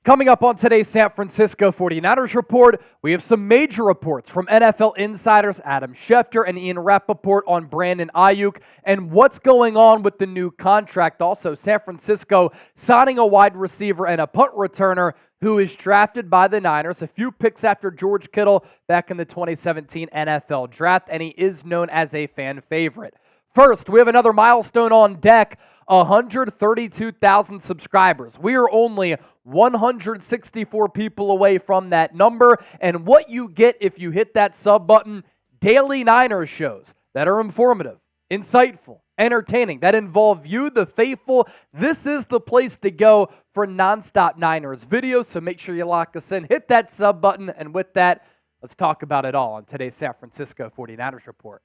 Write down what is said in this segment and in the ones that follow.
Coming up on today's San Francisco 49ers report, we have some major reports from NFL insiders Adam Schefter and Ian Rapoport on Brandon Aiyuk and what's going on with the new contract. Also, San Francisco signing a wide receiver and a punt returner who is drafted by the Niners, a few picks after George Kittle back in the 2017 NFL draft, and he is known as a fan favorite. First, we have another milestone on deck. 132,000 subscribers. We are only 164 people away from that number. And what you get if you hit that sub button, daily Niners shows that are informative, insightful, entertaining, that involve you, the faithful. This is the place to go for nonstop Niners videos. So make sure you lock us in. Hit that sub button. And with that, let's talk about it all on today's San Francisco 49ers report.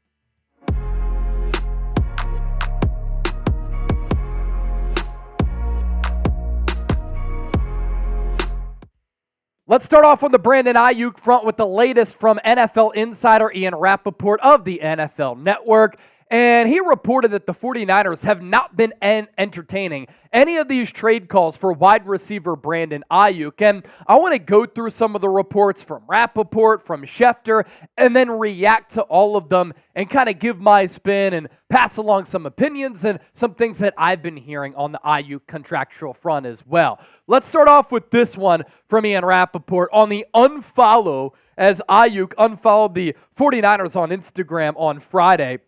Let's start off on the Brandon Aiyuk front with the latest from NFL insider Ian Rapoport of the NFL Network. And he reported that the 49ers have not been entertaining any of these trade calls for wide receiver Brandon Aiyuk. And I want to go through some of the reports from Rapoport, from Schefter, and then react to all of them and kind of give my spin and pass along some opinions and some things that I've been hearing on the Aiyuk contractual front as well. Let's start off with this one from Ian Rapoport on the unfollow, as Aiyuk unfollowed the 49ers on Instagram on Friday.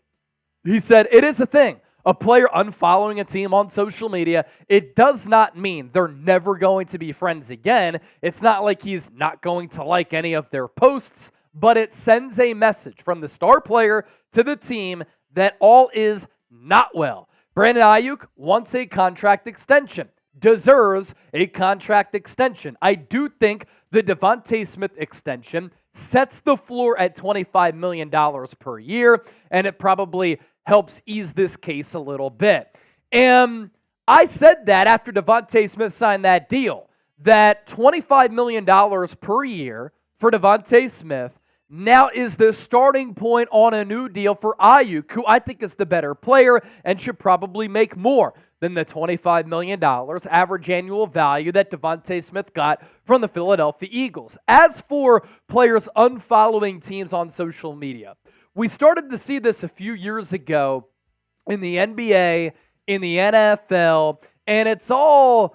He said, "It is a thing. A player unfollowing a team on social media, it does not mean they're never going to be friends again. It's not like he's not going to like any of their posts, but it sends a message from the star player to the team that all is not well. Brandon Aiyuk wants a contract extension, deserves a contract extension. I do think the Devontae Smith extension sets the floor at $25 million per year, and it probably helps ease this case a little bit." And I said that after Devontae Smith signed that deal, that $25 million per year for Devontae Smith now is the starting point on a new deal for Aiyuk, who I think is the better player and should probably make more than the $25 million average annual value that Devontae Smith got from the Philadelphia Eagles. As for players unfollowing teams on social media, we started to see this a few years ago in the NBA, in the NFL, and it's all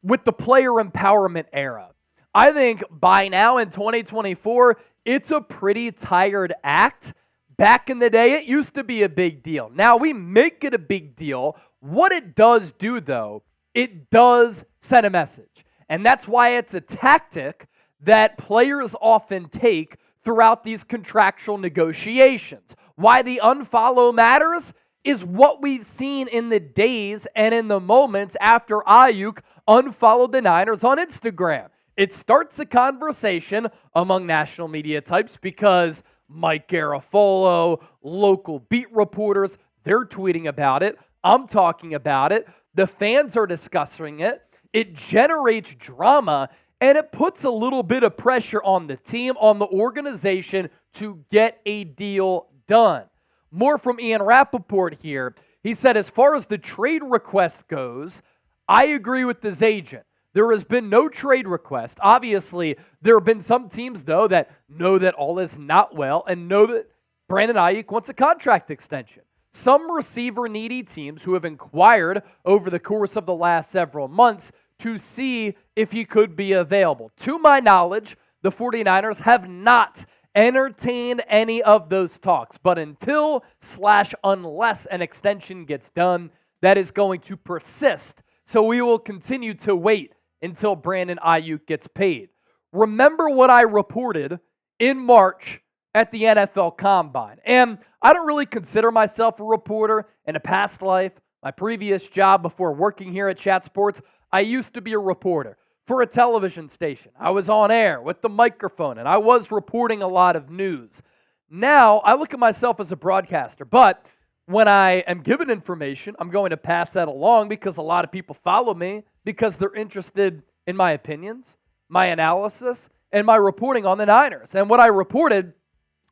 with the player empowerment era. I think by now in 2024, it's a pretty tired act. Back in the day, it used to be a big deal. Now we make it a big deal. What it does do, though, it does send a message. And that's why it's a tactic that players often take throughout these contractual negotiations. Why the unfollow matters is what we've seen in the days and in the moments after Aiyuk unfollowed the Niners on Instagram. It starts a conversation among national media types because Mike Garafolo, local beat reporters, they're tweeting about it. I'm talking about it. The fans are discussing it. It generates drama, and it puts a little bit of pressure on the team, on the organization to get a deal done. More from Ian Rapoport here. He said, as far as the trade request goes, I agree with his agent. There has been no trade request. Obviously, there have been some teams, though, that know that all is not well and know that Brandon Aiyuk wants a contract extension. Some receiver-needy teams who have inquired over the course of the last several months to see if he could be available. To my knowledge, the 49ers have not entertained any of those talks. But unless an extension gets done, that is going to persist. So we will continue to wait until Brandon Aiyuk gets paid. Remember what I reported in March at the NFL Combine. And I don't really consider myself a reporter in a past life. My previous job before working here at Chat Sports, I used to be a reporter for a television station. I was on air with the microphone, and I was reporting a lot of news. Now, I look at myself as a broadcaster, but when I am given information, I'm going to pass that along because a lot of people follow me because they're interested in my opinions, my analysis, and my reporting on the Niners. And what I reported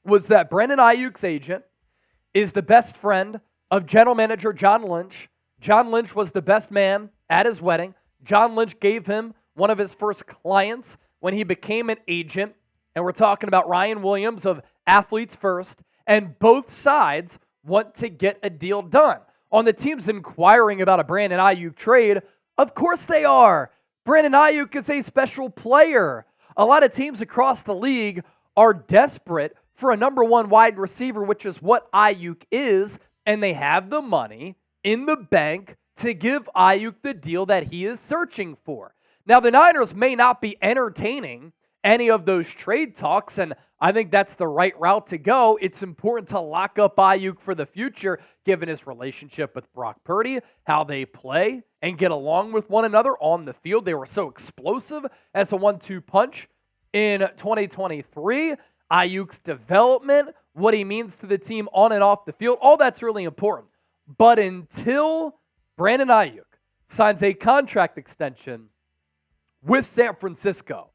was that Brandon Aiyuk's agent is the best friend of general manager John Lynch. John Lynch was the best man at his wedding. John Lynch gave him one of his first clients when he became an agent. And we're talking about Ryan Williams of Athletes First. And both sides want to get a deal done. On the teams inquiring about a Brandon Aiyuk trade, of course they are. Brandon Aiyuk is a special player. A lot of teams across the league are desperate for a number one wide receiver, which is what Aiyuk is, and they have the money in the bank to give Aiyuk the deal that he is searching for. Now, the Niners may not be entertaining any of those trade talks, and I think that's the right route to go. It's important to lock up Aiyuk for the future, given his relationship with Brock Purdy, how they play and get along with one another on the field. They were so explosive as a 1-2 punch in 2023. Aiyuk's development, what he means to the team on and off the field, all that's really important. But until Brandon Aiyuk signs a contract extension with San Francisco,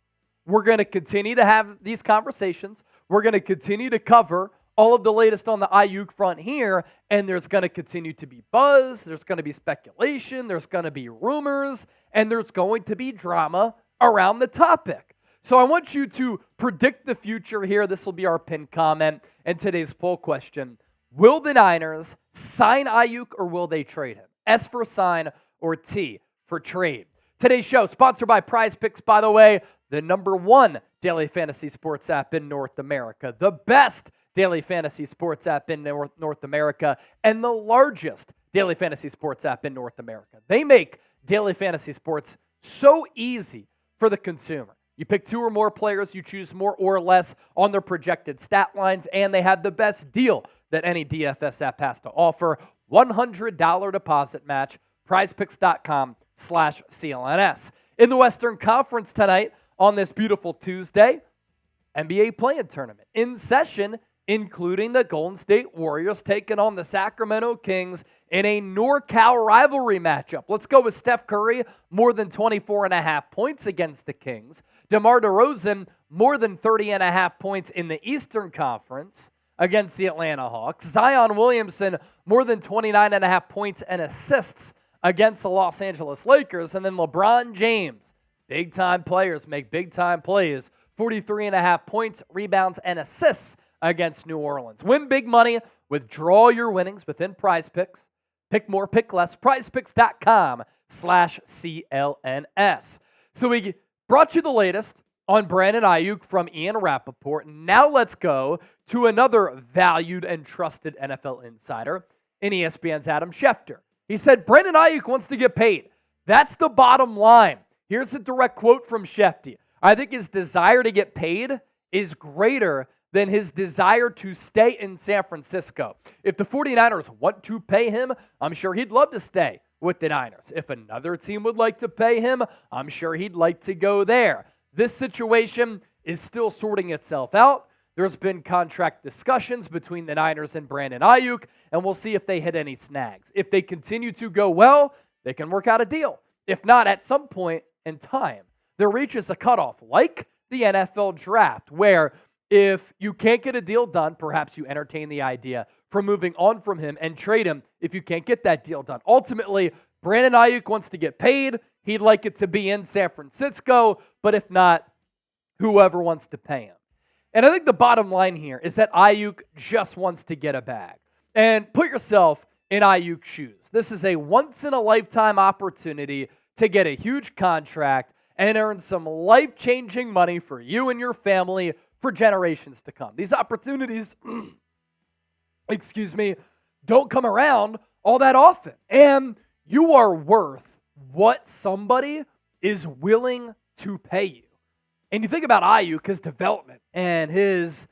we're going to continue to have these conversations. We're going to continue to cover all of the latest on the Aiyuk front here, and there's going to continue to be buzz, there's going to be speculation, there's going to be rumors, and there's going to be drama around the topic. So I want you to predict the future here. This will be our pinned comment and today's poll question. Will the Niners sign Aiyuk or will they trade him? S for sign or T for trade. Today's show sponsored by Prize Picks, by the way, the number one daily fantasy sports app in North America, the best daily fantasy sports app in North America, and the largest daily fantasy sports app in North America. They make daily fantasy sports so easy for the consumer. You pick two or more players, you choose more or less on their projected stat lines, and they have the best deal that any DFS app has to offer. $100 deposit match, prizepicks.com/CLNS. In the Western Conference tonight, on this beautiful Tuesday, NBA play-in tournament in session, including the Golden State Warriors taking on the Sacramento Kings in a NorCal rivalry matchup. Let's go with Steph Curry, more than 24.5 points against the Kings. DeMar DeRozan, more than 30.5 points in the Eastern Conference against the Atlanta Hawks. Zion Williamson, more than 29.5 points and assists against the Los Angeles Lakers. And then LeBron James, big-time players make big-time plays, 43.5 points, rebounds, and assists against New Orleans. Win big money, withdraw your winnings within Prize Picks. Pick more, pick less. PrizePicks.com/CLNS. So we brought you the latest on Brandon Aiyuk from Ian Rapoport. Now let's go to another valued and trusted NFL insider in ESPN's Adam Schefter. He said, Brandon Aiyuk wants to get paid. That's the bottom line. Here's a direct quote from Schefter. I think his desire to get paid is greater than his desire to stay in San Francisco. If the 49ers want to pay him, I'm sure he'd love to stay with the Niners. If another team would like to pay him, I'm sure he'd like to go there. This situation is still sorting itself out. There's been contract discussions between the Niners and Brandon Aiyuk, and we'll see if they hit any snags. If they continue to go well, they can work out a deal. If not, at some point in time, there reaches a cutoff, like the NFL draft, where if you can't get a deal done, perhaps you entertain the idea for moving on from him and trade him if you can't get that deal done. Ultimately, Brandon Aiyuk wants to get paid. He'd like it to be in San Francisco, but if not, whoever wants to pay him. And I think the bottom line here is that Aiyuk just wants to get a bag. And put yourself in Aiyuk's shoes. This is a once-in-a-lifetime opportunity to get a huge contract and earn some life-changing money for you and your family for generations to come. These opportunities, don't come around all that often. And you are worth what somebody is willing to pay you. And you think about Aiyuk, his development and his,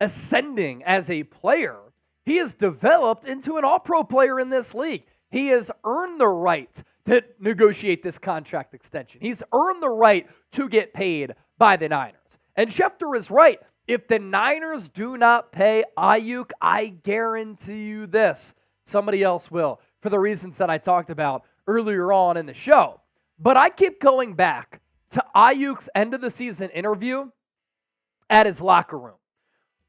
ascending as a player. He has developed into an all-pro player in this league. He has earned the right to negotiate this contract extension. He's earned the right to get paid by the Niners. And Schefter is right. If the Niners do not pay Aiyuk, I guarantee you this, somebody else will, for the reasons that I talked about earlier on in the show. But I keep going back to Aiyuk's end of the season interview at his locker room,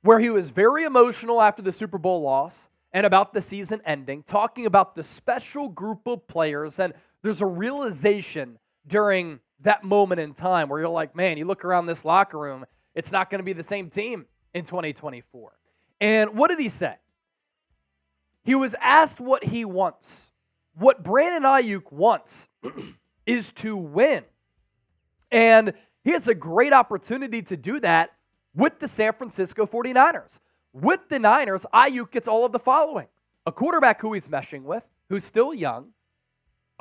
where he was very emotional after the Super Bowl loss and about the season ending, talking about the special group of players. And there's a realization during that moment in time where you're like, man, you look around this locker room, it's not going to be the same team in 2024. And what did he say? He was asked what he wants. What Brandon Aiyuk wants is to win. And he has a great opportunity to do that with the San Francisco 49ers. With the Niners, Aiyuk gets all of the following. A quarterback who he's meshing with, who's still young.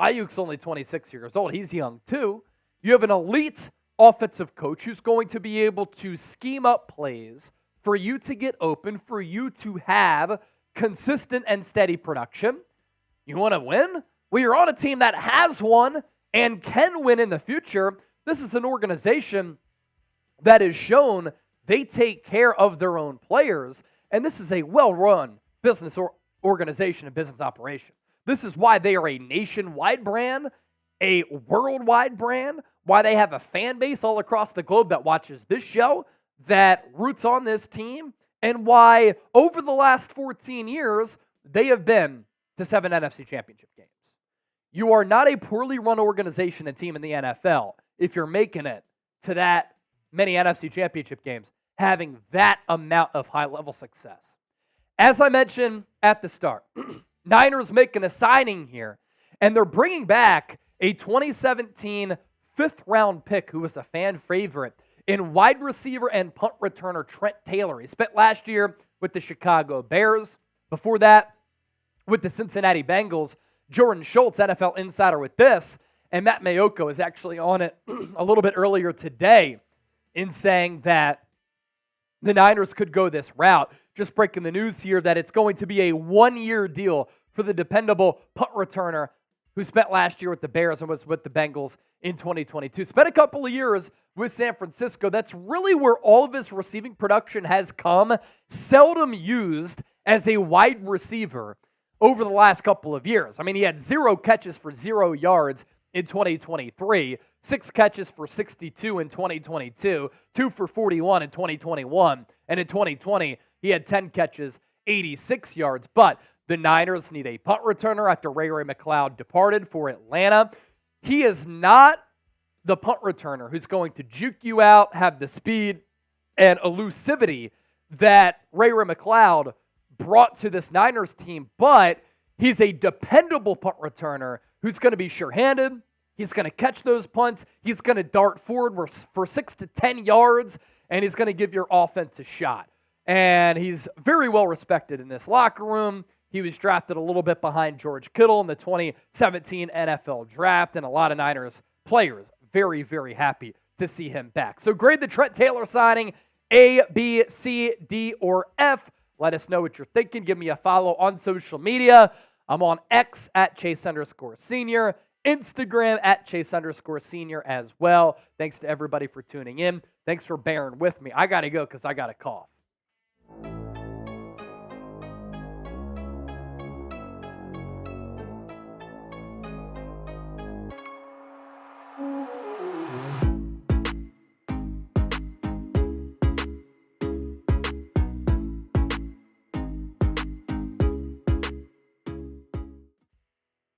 Ayuk's only 26 years old. He's young too. You have an elite offensive coach who's going to be able to scheme up plays for you to get open, for you to have consistent and steady production. You want to win? Well, you're on a team that has won and can win in the future. This is an organization that has shown they take care of their own players, and this is a well-run business organization and business operation. This is why they are a nationwide brand, a worldwide brand, why they have a fan base all across the globe that watches this show, that roots on this team, and why over the last 14 years, they have been to 7 NFC championship games. You are not a poorly run organization and team in the NFL if you're making it to that many NFC championship games, having that amount of high-level success. As I mentioned at the start, Niners making a signing here, and they're bringing back a 2017 fifth-round pick who was a fan favorite in wide receiver and punt returner Trent Taylor. He spent last year with the Chicago Bears. Before that, with the Cincinnati Bengals. Jordan Schultz, NFL insider with this, and Matt Mayoko is actually on it a little bit earlier today in saying that the Niners could go this route. Just breaking the news here that it's going to be a one-year deal for the dependable punt returner who spent last year with the Bears and was with the Bengals in 2022. Spent a couple of years with San Francisco. That's really where all of his receiving production has come. Seldom used as a wide receiver over the last couple of years. I mean, he had 0 catches for 0 yards in 2023, 6 catches for 62 in 2022, 2 for 41 in 2021, and in 2020, he had 10 catches, 86 yards. But the Niners need a punt returner after Ray McCloud departed for Atlanta. He is not the punt returner who's going to juke you out, have the speed and elusivity that Ray McCloud brought to this Niners team, but he's a dependable punt returner who's going to be sure-handed. He's going to catch those punts. He's going to dart forward for 6 to 10 yards, and he's going to give your offense a shot. And he's very well respected in this locker room. He was drafted a little bit behind George Kittle in the 2017 NFL draft, and a lot of Niners players very, very happy to see him back. So grade the Trent Taylor signing A, B, C, D, or F. Let us know what you're thinking. Give me a follow on social media. I'm on X at Chase_Senior, Instagram at Chase_Senior as well. Thanks to everybody for tuning in. Thanks for bearing with me. I got to go because I got a cough.